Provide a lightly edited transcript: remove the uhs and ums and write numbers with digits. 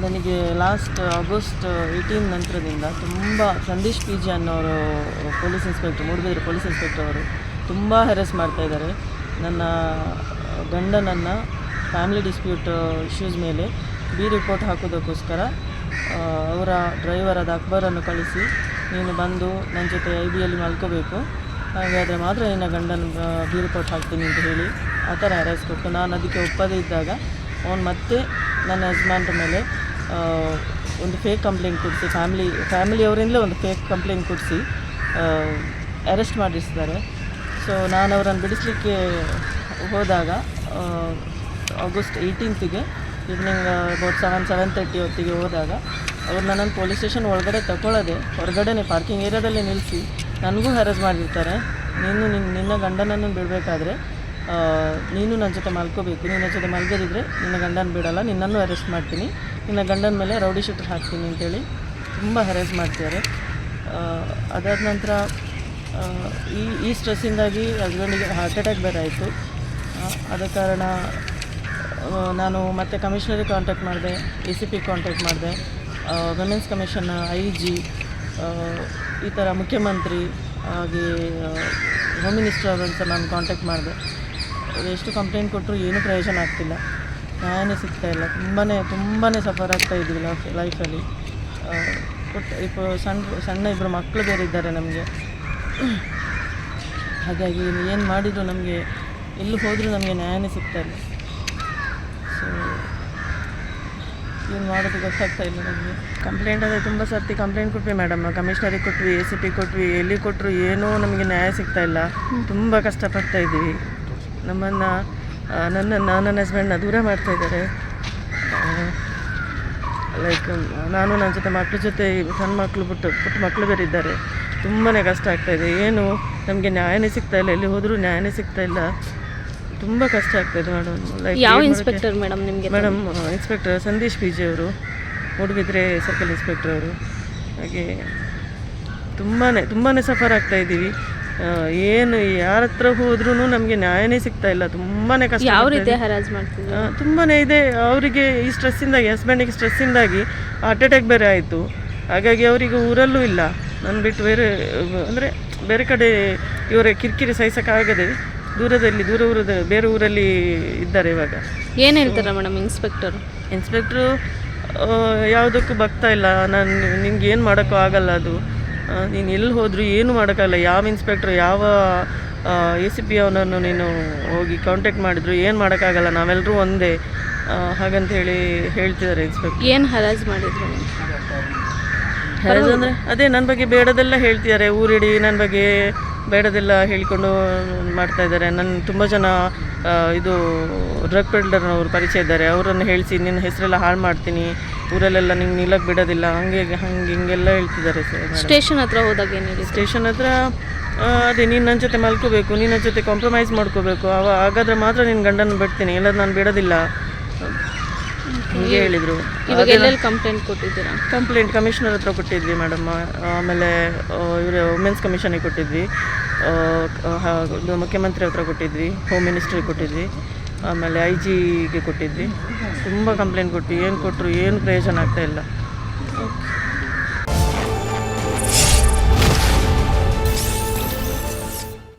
ನನಗೆ last August 18 ನಂತರದಿಂದ ತುಂಬ ಸಂದೇಶ್ ಪಿ ಜಿ ಅನ್ನೋರು police inspector, Moodbidri police inspector ಅವರು ತುಂಬ ಹೆರಸ್ ಮಾಡ್ತಾಯಿದ್ದಾರೆ. ನನ್ನ ಗಂಡನನ್ನು ಫ್ಯಾಮಿಲಿ ಡಿಸ್ಪ್ಯೂಟ್ ಇಶ್ಯೂಸ್ ಮೇಲೆ ರಿಪೋರ್ಟ್ ಹಾಕೋದಕ್ಕೋಸ್ಕರ ಅವರ ಡ್ರೈವರ್ ಆದ ಅಕ್ಬರನ್ನು ಕಳಿಸಿ, ನೀನು ಬಂದು ನನ್ನ ಜೊತೆ IBಯಲ್ಲಿ ಮಲ್ಕೋಬೇಕು, ಹಾಗಾದರೆ ಮಾತ್ರ ನಿನ್ನ ಗಂಡನ ರಿಪೋರ್ಟ್ ಹಾಕ್ತೀನಿ ಅಂತ ಹೇಳಿ ಆ ಥರ ಹೆರಸ್ ಕೊಟ್ಟು, ನಾನು ಅದಕ್ಕೆ ಒಪ್ಪದೇ ಇದ್ದಾಗ ಅವನು ಮತ್ತೆ ನನ್ನ ಯಜಮಾನ್ರ ಮೇಲೆ ಒಂದು ಫೇಕ್ ಕಂಪ್ಲೇಂಟ್ ಕೊಡಿಸಿ, ಫ್ಯಾಮಿಲಿಯವರಿಂದಲೇ ಒಂದು ಫೇಕ್ ಕಂಪ್ಲೇಂಟ್ ಕೊಡಿಸಿ ಅರೆಸ್ಟ್ ಮಾಡಿಸಿದ್ದಾರೆ. ಸೊ ನಾನು ಅವರನ್ನು ಬಿಡಿಸಲಿಕ್ಕೆ ಹೋದಾಗ ಆಗಸ್ಟ್ 18ಗೆ ಈವ್ನಿಂಗ್ ಅಬೌಟ್ 7:30 ಹೊತ್ತಿಗೆ ಹೋದಾಗ ಅವ್ರು ನನ್ನನ್ನು ಪೊಲೀಸ್ ಸ್ಟೇಷನ್ ಒಳಗಡೆ ತಗೊಳ್ಳೋದೆ ಹೊರಗಡೆನೇ ಪಾರ್ಕಿಂಗ್ ಏರಿಯಾದಲ್ಲೇ ನಿಲ್ಲಿಸಿ ನನಗೂ ಹ್ಯಾರಸ್ ಮಾಡಿರ್ತಾರೆ. ನಿನ್ನ ಗಂಡನನ್ನು ಬಿಡಬೇಕಾದ್ರೆ ನೀನು ನನ್ನ ಜೊತೆ ಮಲ್ಕೋಬೇಕು, ನಿನ್ನ ಜೊತೆ ಮಲ್ಗದಿದ್ರೆ ನಿನ್ನ ಗಂಡನ ಬಿಡಲ್ಲ, ನಿನ್ನನ್ನು ಅರೆಸ್ಟ್ ಮಾಡ್ತೀನಿ, ನಿನ್ನ ಗಂಡನ ಮೇಲೆ ರೌಡಿ ಶೀಟರ್ ಹಾಕ್ತೀನಿ ಅಂತೇಳಿ ತುಂಬ ಹ್ಯಾರಸ್ ಮಾಡ್ತಿದ್ದಾರೆ. ಅದಾದ ನಂತರ ಈ ಸ್ಟ್ರೆಸ್ಸಿಂದಾಗಿ ಹಸ್ಬೆಂಡಿಗೆ ಹಾರ್ಟ್ ಅಟ್ಯಾಕ್ ಬೇರೆ ಆಯಿತು. ಆದ ಕಾರಣ ನಾನು ಮತ್ತೆ ಕಮಿಷನರಿಗೆ ಕಾಂಟ್ಯಾಕ್ಟ್ ಮಾಡಿದೆ, ACP ಕಾಂಟ್ಯಾಕ್ಟ್ ಮಾಡಿದೆ, ವುಮೆನ್ಸ್ ಕಮಿಷನ್, IG, ಈ ಥರ ಮುಖ್ಯಮಂತ್ರಿ ಹಾಗೆ ಹೋಮ್ ಮಿನಿಸ್ಟರ್ ಅವರಂತ ನಾನು ಕಾಂಟ್ಯಾಕ್ಟ್ ಮಾಡಿದೆ. ಎಷ್ಟು ಕಂಪ್ಲೇಂಟ್ ಕೊಟ್ಟರು ಏನೂ ಪ್ರಯೋಜನ ಆಗ್ತಿಲ್ಲ, ನ್ಯಾಯನೇ ಸಿಗ್ತಾಯಿಲ್ಲ. ತುಂಬಾ ಸಫರ್ ಆಗ್ತಾಯಿದ್ವಿ ಲೈಫಲ್ಲಿ. ಸಣ್ಣ ಇಬ್ಬರು ಮಕ್ಕಳು ಬೇರೆ ಇದ್ದಾರೆ ನಮಗೆ. ಹಾಗಾಗಿ ಏನು ಮಾಡಿದರೂ ನಮಗೆ, ಎಲ್ಲಿ ಹೋದರೂ ನಮಗೆ ನ್ಯಾಯನೇ ಸಿಗ್ತಾಯಿಲ್ಲ. ಸೊ ಏನು ಮಾಡೋದು ಗೊತ್ತಾಗ್ತಾ ಇಲ್ಲ ನಮಗೆ. ಕಂಪ್ಲೇಂಟ್ ಆದರೆ ತುಂಬ ಸರ್ತಿ ಕಂಪ್ಲೇಂಟ್ ಕೊಟ್ವಿ ಮೇಡಮ್, ಕಮಿಷನರಿಗೆ ಕೊಟ್ವಿ, ACP ಕೊಟ್ವಿ, ಎಲ್ಲಿ ಕೊಟ್ಟರು ಏನೂ ನಮಗೆ ನ್ಯಾಯ ಸಿಗ್ತಾಯಿಲ್ಲ. ತುಂಬ ಕಷ್ಟಪಡ್ತಾಯಿದ್ದೀವಿ. ನಮ್ಮನ್ನು ನನ್ನ ಹಸ್ಬೆಂಡ್ನ ದೂರ ಮಾಡ್ತಾಯಿದ್ದಾರೆ. ಲೈಕ್ ನಾನು ನನ್ನ ಜೊತೆ ಮಕ್ಕಳ ಜೊತೆ ಸಣ್ಣ ಮಕ್ಕಳು ಪುಟ್ಟ ಮಕ್ಕಳು ಬೇರೆ ಇದ್ದಾರೆ. ತುಂಬಾ ಕಷ್ಟ ಆಗ್ತಾಯಿದೆ. ಏನು ನಮಗೆ ನ್ಯಾಯನೇ ಸಿಗ್ತಾಯಿಲ್ಲ, ಎಲ್ಲಿ ಹೋದರೂ ನ್ಯಾಯನೇ ಸಿಗ್ತಾಯಿಲ್ಲ. ತುಂಬ ಕಷ್ಟ ಆಗ್ತಾಯಿದೆ ಮೇಡಮ್. ಲೈಕ್ ಯಾವ ಇನ್ಸ್ಪೆಕ್ಟರ್ ಮೇಡಮ್ ನಿಮಗೆ? ಮೇಡಮ್ ಇನ್ಸ್ಪೆಕ್ಟರ್ ಸಂದೇಶ್ PG ಅವರು, ಮೂಡುಬಿದಿರೆ ಸರ್ಕಲ್ ಇನ್ಸ್ಪೆಕ್ಟರ್ ಅವರು. ಹಾಗೆ ತುಂಬಾ ಸಫರ್ ಆಗ್ತಾಯಿದ್ದೀವಿ. ಏನು ಯಾರ ಹತ್ರ ಹೋದ್ರೂ ನಮಗೆ ನ್ಯಾಯನೇ ಸಿಗ್ತಾಯಿಲ್ಲ. ತುಂಬಾ ಕಷ್ಟ. ಯಾವ ರೀತಿ ಹರಾಜ್ ಮಾಡ್ತಿದ್ರು? ತುಂಬಾ ಇದೆ. ಅವರಿಗೆ ಈ ಸ್ಟ್ರೆಸ್ಸಿಂದಾಗಿ, ಹಸ್ಬೆಂಡಿಗೆ ಸ್ಟ್ರೆಸ್ಸಿಂದಾಗಿ ಹಾರ್ಟ್ ಅಟ್ಯಾಕ್ ಬೇರೆ ಆಯಿತು. ಹಾಗಾಗಿ ಅವರಿಗೆ ಊರಲ್ಲೂ ಇಲ್ಲ, ನಾನು ಬಿಟ್ಟು ಬೇರೆ ಕಡೆ ಇವರ ಕಿರಿಕಿರಿ ಸಹಿಸೋಕ್ಕಾಗದೆ ಬೇರೆ ಊರಲ್ಲಿ ಇದ್ದಾರೆ ಇವಾಗ. ಏನು ಹೇಳ್ತಾರೆ ಮೇಡಮ್ ಇನ್ಸ್ಪೆಕ್ಟ್ರು? ಯಾವುದಕ್ಕೂ ಬಗ್ತಾ ಇಲ್ಲ. ನಿಮ್ಗೆ ಏನು ಮಾಡೋಕ್ಕೂ ಆಗಲ್ಲ, ಅದು ನೀನು ಎಲ್ಲಿ ಹೋದರೂ ಏನು ಮಾಡೋಕ್ಕಾಗಲ್ಲ. ಯಾವ ಇನ್ಸ್ಪೆಕ್ಟ್ರು, ಯಾವ ACP ಅವನನ್ನು ನೀನು ಹೋಗಿ ಕಾಂಟ್ಯಾಕ್ಟ್ ಮಾಡಿದ್ರು ಏನು ಮಾಡೋಕ್ಕಾಗಲ್ಲ, ನಾವೆಲ್ಲರೂ ಒಂದೇ ಹಾಗಂತ ಹೇಳ್ತಿದ್ದಾರೆ ಇನ್ಸ್ಪೆಕ್ಟರ್. ಏನು ಹರಾಜ್ ಮಾಡಿದ್ರು? ಹರಾಜ್ ಅಂದರೆ ಅದೇ ನನ್ನ ಬಗ್ಗೆ ಬೇಡದೆಲ್ಲ ಹೇಳ್ತಿದ್ದಾರೆ, ಊರಿಡಿ ನನ್ನ ಬಗ್ಗೆ ಬೇಡದೆಲ್ಲ ಹೇಳಿಕೊಂಡು ಮಾಡ್ತಾಯಿದ್ದಾರೆ. ತುಂಬ ಜನ ಇದು ಡ್ರಗ್ ಪೆಡ್ಲರ್ನವ್ರು ಪರಿಚಯ ಇದ್ದಾರೆ, ಅವರನ್ನು ಹೇಳಿಸಿ ನಿನ್ನ ಹೆಸರೆಲ್ಲ ಹಾಳು ಮಾಡ್ತೀನಿ, ಊರಲ್ಲೆಲ್ಲ ನಿಂಗೆ ನಿಲ್ಲಕ್ಕೆ ಬಿಡೋದಿಲ್ಲ, ಹಿಂಗೆಲ್ಲ ಹೇಳ್ತಿದ್ದಾರೆ ಸರ್. ಸ್ಟೇಷನ್ ಹತ್ರ ಹೋದಾಗ ಏನಿದೆ? ಸ್ಟೇಷನ್ ಹತ್ರ ಅದೇ ನೀನು ನನ್ನ ಜೊತೆ ಮಲ್ಕೋಬೇಕು, ನಿನ್ನ ಜೊತೆ ಕಾಂಪ್ರಮೈಸ್ ಮಾಡ್ಕೋಬೇಕು, ಹಾಗಾದರೆ ಮಾತ್ರ ನಿನ್ನ ಗಂಡನ ಬಿಡ್ತೀನಿ, ಇಲ್ಲ ನಾನು ಬಿಡೋದಿಲ್ಲ ಹೀಗೆ ಹೇಳಿದರು. ಇವಾಗ ಎಲ್ಲೆಲ್ಲಿ ಕಂಪ್ಲೇಂಟ್ ಕೊಟ್ಟಿದ್ದೀರಾ? ಕಂಪ್ಲೇಂಟ್ ಕಮಿಷನರ್ ಹತ್ರ ಕೊಟ್ಟಿದ್ವಿ ಮೇಡಮ್, ಆಮೇಲೆ ಇವರು ವುಮೆನ್ಸ್ ಕಮಿಷನಿಗೆ ಕೊಟ್ಟಿದ್ವಿ, ಮುಖ್ಯಮಂತ್ರಿ ಹತ್ರ ಕೊಟ್ಟಿದ್ವಿ, ಹೋಮ್ ಮಿನಿಸ್ಟ್ರಿಗೆ ಕೊಟ್ಟಿದ್ವಿ, ಆಮೇಲೆ IGಗೆ ಕೊಟ್ಟಿದ್ವಿ. ತುಂಬ ಕಂಪ್ಲೇಂಟ್ ಕೊಟ್ವಿ, ಏನು ಕೊಟ್ಟರು ಏನು ಪ್ರಯೋಜನ ಆಗ್ತಾಯಿಲ್ಲ.